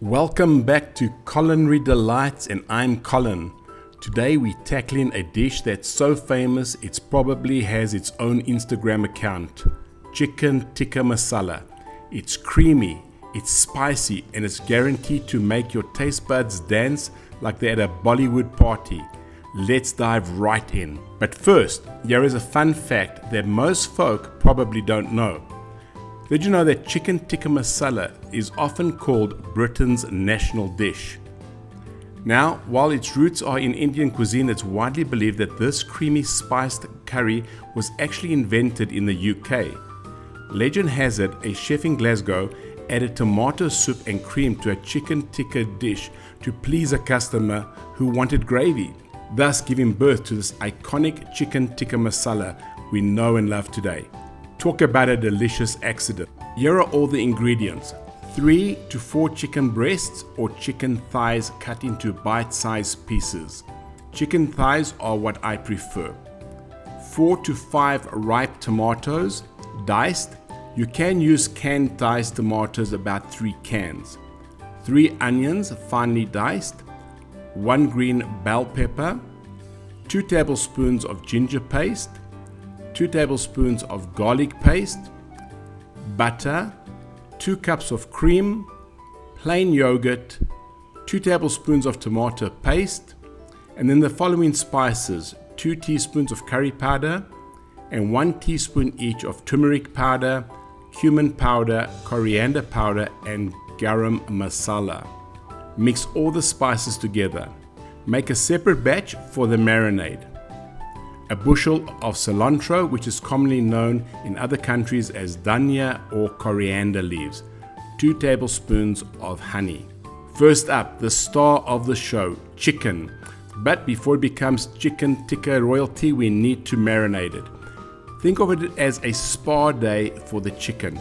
Welcome back to Culinary Delights, and I'm Colin. Today we're tackling a dish that's so famous it probably has its own Instagram account. Chicken Tikka Masala. It's creamy, it's spicy, and it's guaranteed to make your taste buds dance like they're at a Bollywood party. Let's dive right in. But first, here is a fun fact that most folk probably don't know. Did you know that chicken tikka masala is often called Britain's national dish? Now, while its roots are in Indian cuisine, it's widely believed that this creamy spiced curry was actually invented in the UK. Legend has it a chef in Glasgow added tomato soup and cream to a chicken tikka dish to please a customer who wanted gravy, thus giving birth to this iconic chicken tikka masala we know and love today. Talk about a delicious accident. Here are all the ingredients. 3 to 4 chicken breasts or chicken thighs cut into bite-sized pieces. Chicken thighs are what I prefer. 4 to 5 ripe tomatoes, diced. You can use canned diced tomatoes, about 3 cans. 3 onions, finely diced. 1 green bell pepper. 2 tablespoons of ginger paste. 2 tablespoons of garlic paste, butter, 2 cups of cream, plain yogurt, 2 tablespoons of tomato paste, and then the following spices: 2 teaspoons of curry powder and 1 teaspoon each of turmeric powder, cumin powder, coriander powder, and garam masala. Mix all the spices together. Make a separate batch for the marinade. A bushel of cilantro, which is commonly known in other countries as dhania or coriander leaves. 2 tablespoons of honey. First up, the star of the show, chicken. But before it becomes chicken tikka royalty, we need to marinate it. Think of it as a spa day for the chicken.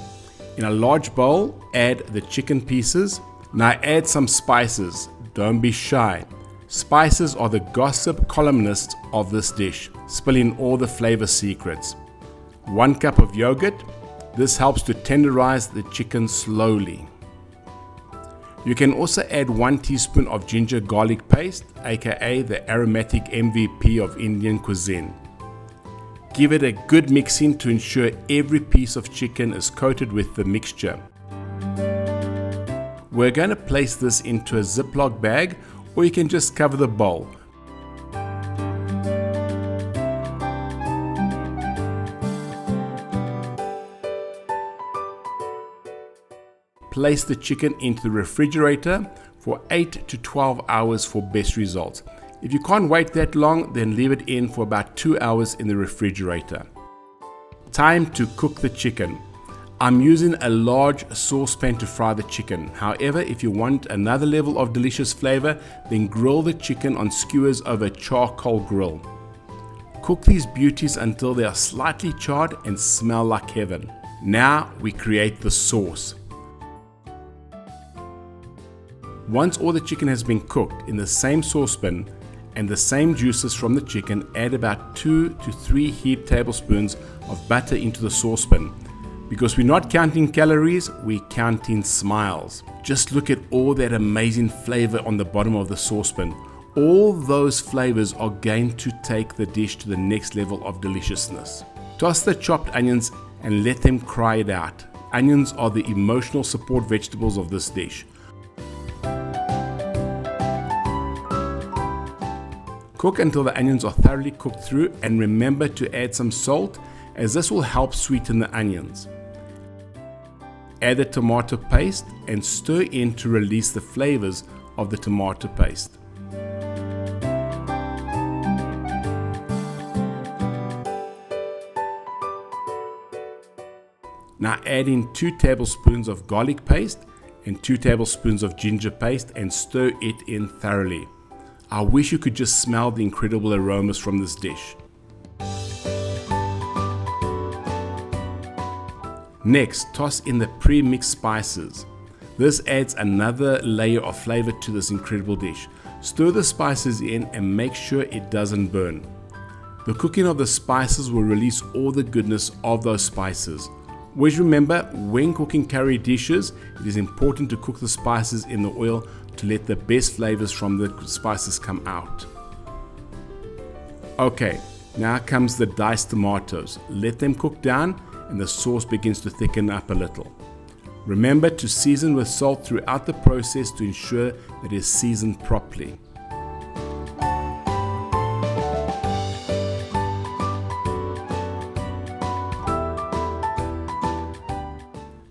In a large bowl, add the chicken pieces. Now add some spices. Don't be shy. Spices are the gossip columnists of this dish, spilling all the flavor secrets. 1 cup of yogurt. This helps to tenderize the chicken slowly. You can also add 1 teaspoon of ginger garlic paste, aka the aromatic MVP of Indian cuisine. Give it a good mixing to ensure every piece of chicken is coated with the mixture. We're going to place this into a Ziploc bag, or you can just cover the bowl. Place the chicken into the refrigerator for 8 to 12 hours for best results. If you can't wait that long, then leave it in for about 2 hours in the refrigerator. Time to cook the chicken. I'm using a large saucepan to fry the chicken. However, if you want another level of delicious flavor, then grill the chicken on skewers over a charcoal grill. Cook these beauties until they are slightly charred and smell like heaven. Now we create the sauce. Once all the chicken has been cooked, in the same saucepan and the same juices from the chicken, add about 2 to 3 heaped tablespoons of butter into the saucepan. Because we're not counting calories, we're counting smiles. Just look at all that amazing flavor on the bottom of the saucepan. All those flavors are going to take the dish to the next level of deliciousness. Toss the chopped onions and let them cry it out. Onions are the emotional support vegetables of this dish. Cook until the onions are thoroughly cooked through, and remember to add some salt, as this will help sweeten the onions. Add the tomato paste and stir in to release the flavors of the tomato paste. Now add in 2 tablespoons of garlic paste and 2 tablespoons of ginger paste and stir it in thoroughly. I wish you could just smell the incredible aromas from this dish. Next, toss in the pre-mixed spices. This adds another layer of flavor to this incredible dish. Stir the spices in and make sure it doesn't burn. The cooking of the spices will release all the goodness of those spices. Always remember, when cooking curry dishes, it is important to cook the spices in the oil to let the best flavors from the spices come out. Okay, now comes the diced tomatoes. Let them cook down and the sauce begins to thicken up a little. Remember to season with salt throughout the process to ensure that it is seasoned properly.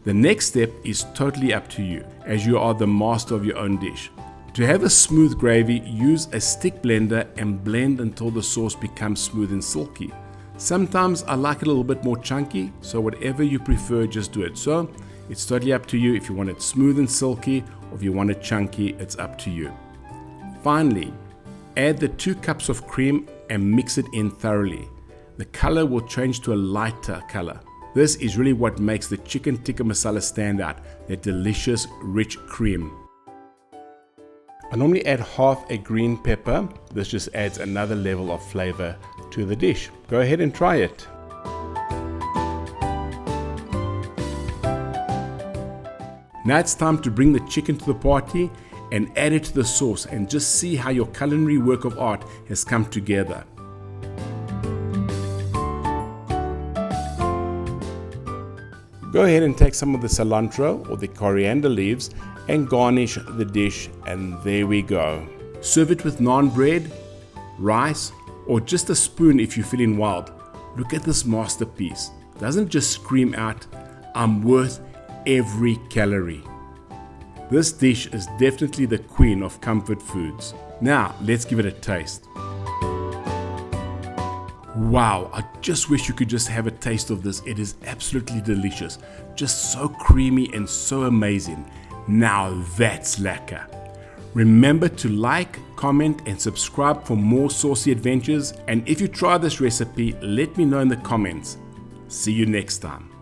The next step is totally up to you, as you are the master of your own dish. To have a smooth gravy, use a stick blender and blend until the sauce becomes smooth and silky. Sometimes I like it a little bit more chunky, so whatever you prefer, just do it. So it's totally up to you if you want it smooth and silky, or if you want it chunky, it's up to you. Finally, add the 2 cups of cream and mix it in thoroughly. The color will change to a lighter color. This is really what makes the Chicken Tikka Masala stand out, that delicious, rich cream. I normally add half a green pepper. This just adds another level of flavor to the dish. Go ahead and try it. Now it's time to bring the chicken to the party and add it to the sauce and just see how your culinary work of art has come together. Go ahead and take some of the cilantro or the coriander leaves and garnish the dish, and there we go. Serve it with naan bread, rice, or just a spoon if you're feeling wild. Look at this masterpiece. Doesn't just scream out, I'm worth every calorie. This dish is definitely the queen of comfort foods. Now, let's give it a taste. Wow, I just wish you could just have a taste of this. It is absolutely delicious. Just so creamy and so amazing. Now that's lekker. Remember to like, comment and subscribe for more saucy adventures. And if you try this recipe, let me know in the comments. See you next time.